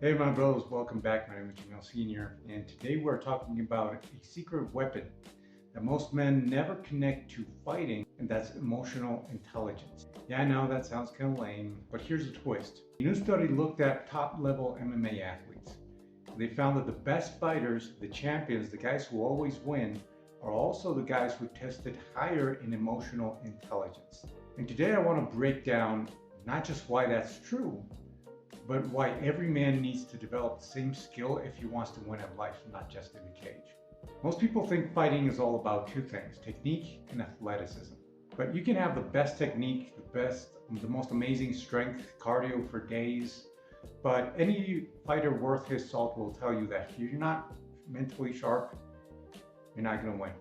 Hey my bros, welcome back. My name is Yamil Senior, and today we're talking about a secret weapon that most men never connect to fighting, and that's emotional intelligence. Yeah, I know that sounds kind of lame, but here's a twist. A new study looked at top-level MMA athletes. They found that the best fighters, the champions, the guys who always win, are also the guys who tested higher in emotional intelligence. And today I want to break down not just why that's true, but why every man needs to develop the same skill if he wants to win in life, not just in the cage. Most people think fighting is all about two things, technique and athleticism. But you can have the best technique, the most amazing strength, cardio for days, but any fighter worth his salt will tell you that if you're not mentally sharp, you're not going to win.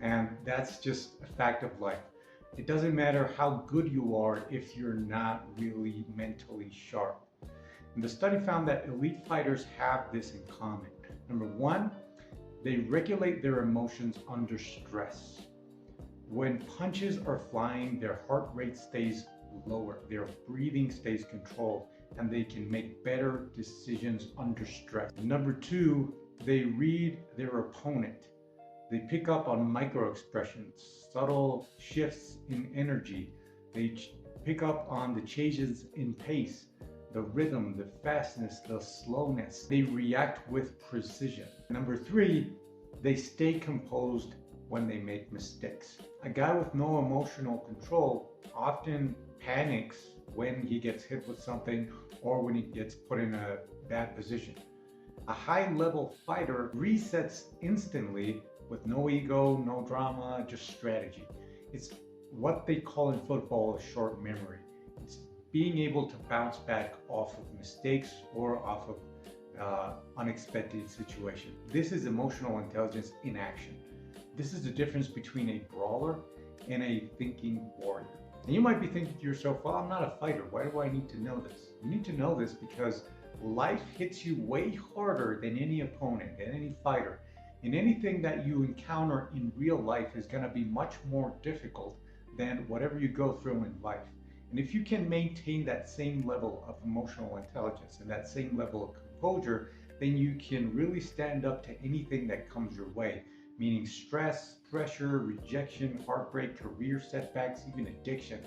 And that's just a fact of life. It doesn't matter how good you are if you're not really mentally sharp. And the study found that elite fighters have this in common. Number one, they regulate their emotions under stress. When punches are flying, their heart rate stays lower, their breathing stays controlled, and they can make better decisions under stress. Number two, they read their opponent. They pick up on micro expressions, subtle shifts in energy. They pick up on the changes in pace, the rhythm, the fastness, the slowness. They react with precision. Number three, they stay composed when they make mistakes. A guy with no emotional control often panics when he gets hit with something or when he gets put in a bad position. A high-level fighter resets instantly with no ego, no drama, just strategy. It's what they call in football a short memory. It's being able to bounce back off of mistakes or off of unexpected situations. This is emotional intelligence in action. This is the difference between a brawler and a thinking warrior. And you might be thinking to yourself, well, I'm not a fighter. Why do I need to know this? You need to know this because life hits you way harder than any opponent, than any fighter. And anything that you encounter in real life is going to be much more difficult than whatever you go through in life. And if you can maintain that same level of emotional intelligence and that same level of composure, then you can really stand up to anything that comes your way, meaning stress, pressure, rejection, heartbreak, career setbacks, even addiction.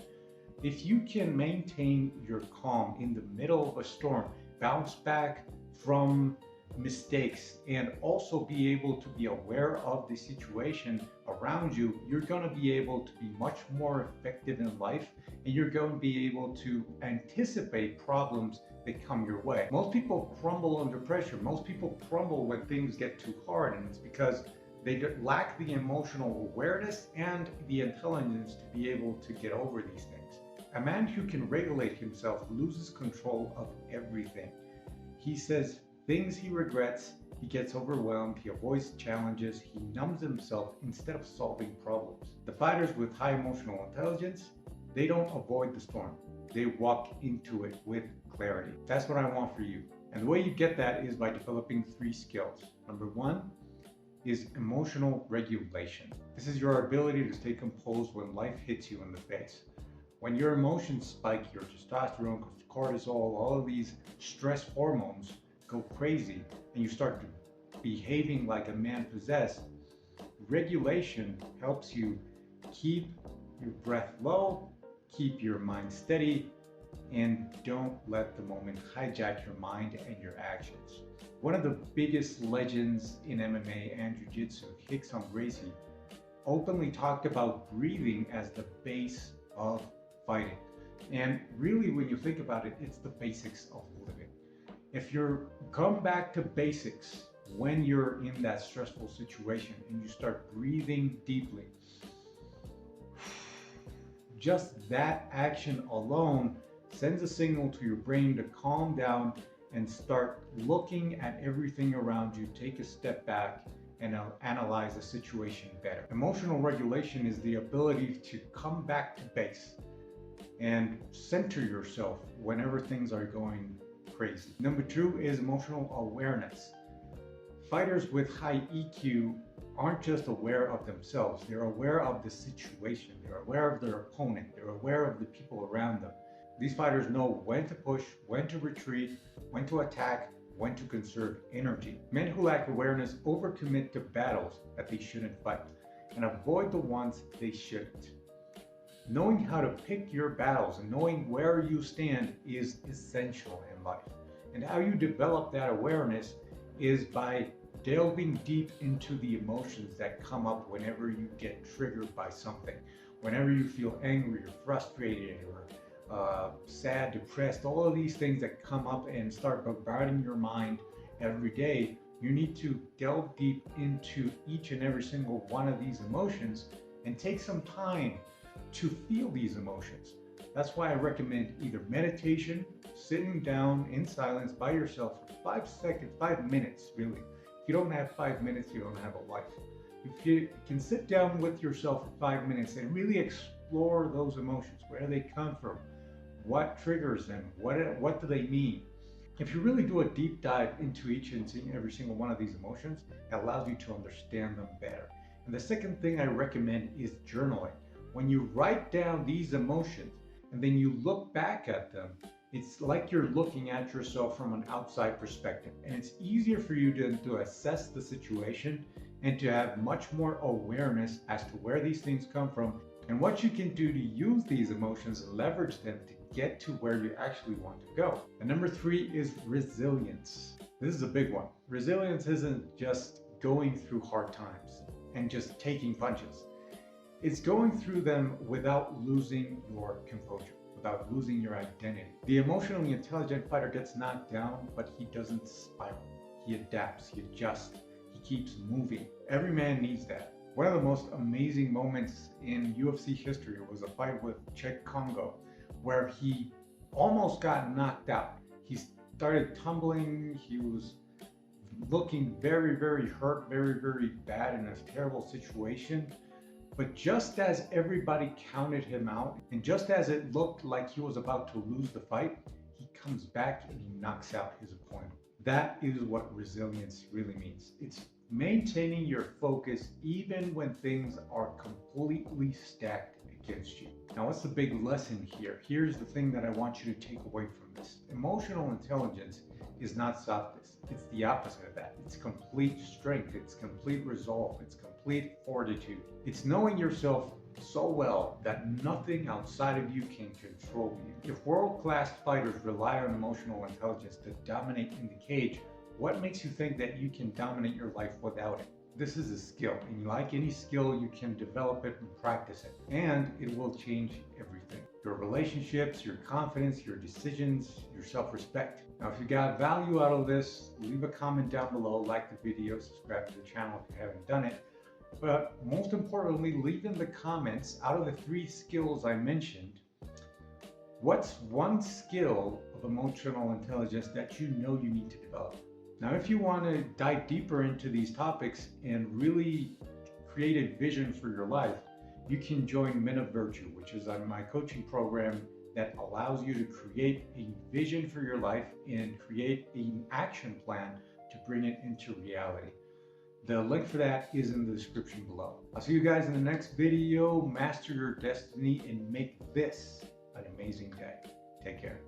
If you can maintain your calm in the middle of a storm, bounce back from mistakes, and also be able to be aware of the situation around you, you're going to be able to be much more effective in life, and you're going to be able to anticipate problems that come your way. Most people crumble under pressure. Most people crumble when things get too hard, and it's because they lack the emotional awareness and the intelligence to be able to get over these things. A man who can regulate himself loses control of everything. He says things he regrets, he gets overwhelmed, he avoids challenges, he numbs himself instead of solving problems. The fighters with high emotional intelligence, they don't avoid the storm. They walk into it with clarity. That's what I want for you. And the way you get that is by developing 3 skills. Number 1 is emotional regulation. This is your ability to stay composed when life hits you in the face. When your emotions spike, your testosterone, cortisol, all of these stress hormones go crazy and you start behaving like a man possessed, regulation helps you keep your breath low, keep your mind steady, and don't let the moment hijack your mind and your actions. One of the biggest legends in MMA and Jiu-Jitsu, Rickson Gracie, openly talked about breathing as the base of fighting. And really, when you think about it, it's the basics of living. If you come back to basics when you're in that stressful situation and you start breathing deeply, just that action alone sends a signal to your brain to calm down and start looking at everything around you, take a step back, and analyze the situation better. Emotional regulation is the ability to come back to base and center yourself whenever things are going crazy. Number 2 is emotional awareness. Fighters with high EQ aren't just aware of themselves, they're aware of the situation, they're aware of their opponent, they're aware of the people around them. These fighters know when to push, when to retreat, when to attack, when to conserve energy. Men who lack awareness overcommit to battles that they shouldn't fight and avoid the ones they shouldn't. Knowing how to pick your battles and knowing where you stand is essential in life. And how you develop that awareness is by delving deep into the emotions that come up whenever you get triggered by something. Whenever you feel angry or frustrated or sad, depressed, all of these things that come up and start bombarding your mind every day, you need to delve deep into each and every single one of these emotions and take some time to feel these emotions. That's why I recommend either meditation, sitting down in silence by yourself for 5 seconds, 5 minutes really. If you don't have 5 minutes, you don't have a life. If you can sit down with yourself for 5 minutes and really explore those emotions, where do they come from? What triggers them? What do they mean? If you really do a deep dive into each and every single one of these emotions, it allows you to understand them better. And the second thing I recommend is journaling. When you write down these emotions and then you look back at them, it's like you're looking at yourself from an outside perspective. And it's easier for you to assess the situation and to have much more awareness as to where these things come from and what you can do to use these emotions and leverage them to get to where you actually want to go. And number 3 is resilience. This is a big one. Resilience isn't just going through hard times and just taking punches. It's going through them without losing your composure, without losing your identity. The emotionally intelligent fighter gets knocked down, but he doesn't spiral. He adapts, he adjusts, he keeps moving. Every man needs that. One of the most amazing moments in UFC history was a fight with Czech Congo, where he almost got knocked out. He started tumbling, he was looking very, very hurt, very, very bad in a terrible situation. But just as everybody counted him out, and just as it looked like he was about to lose the fight, he comes back and he knocks out his opponent. That is what resilience really means. It's maintaining your focus even when things are completely stacked against you. Now, what's the big lesson here? Here's the thing that I want you to take away from this. Emotional intelligence is not softness. It's the opposite of that. It's complete strength. It's complete resolve. It's complete fortitude. It's knowing yourself so well that nothing outside of you can control you. If world-class fighters rely on emotional intelligence to dominate in the cage, what makes you think that you can dominate your life without it? This is a skill, and like any skill, you can develop it and practice it, and it will change everything. Your relationships, your confidence, your decisions, your self-respect. Now, if you got value out of this, leave a comment down below, like the video, subscribe to the channel if you haven't done it. But most importantly, leave in the comments, out of the 3 skills I mentioned, what's one skill of emotional intelligence that you know you need to develop? Now, if you want to dive deeper into these topics and really create a vision for your life, you can join Men of Virtue, which is my coaching program that allows you to create a vision for your life and create an action plan to bring it into reality. The link for that is in the description below. I'll see you guys in the next video. Master your destiny and make this an amazing day. Take care.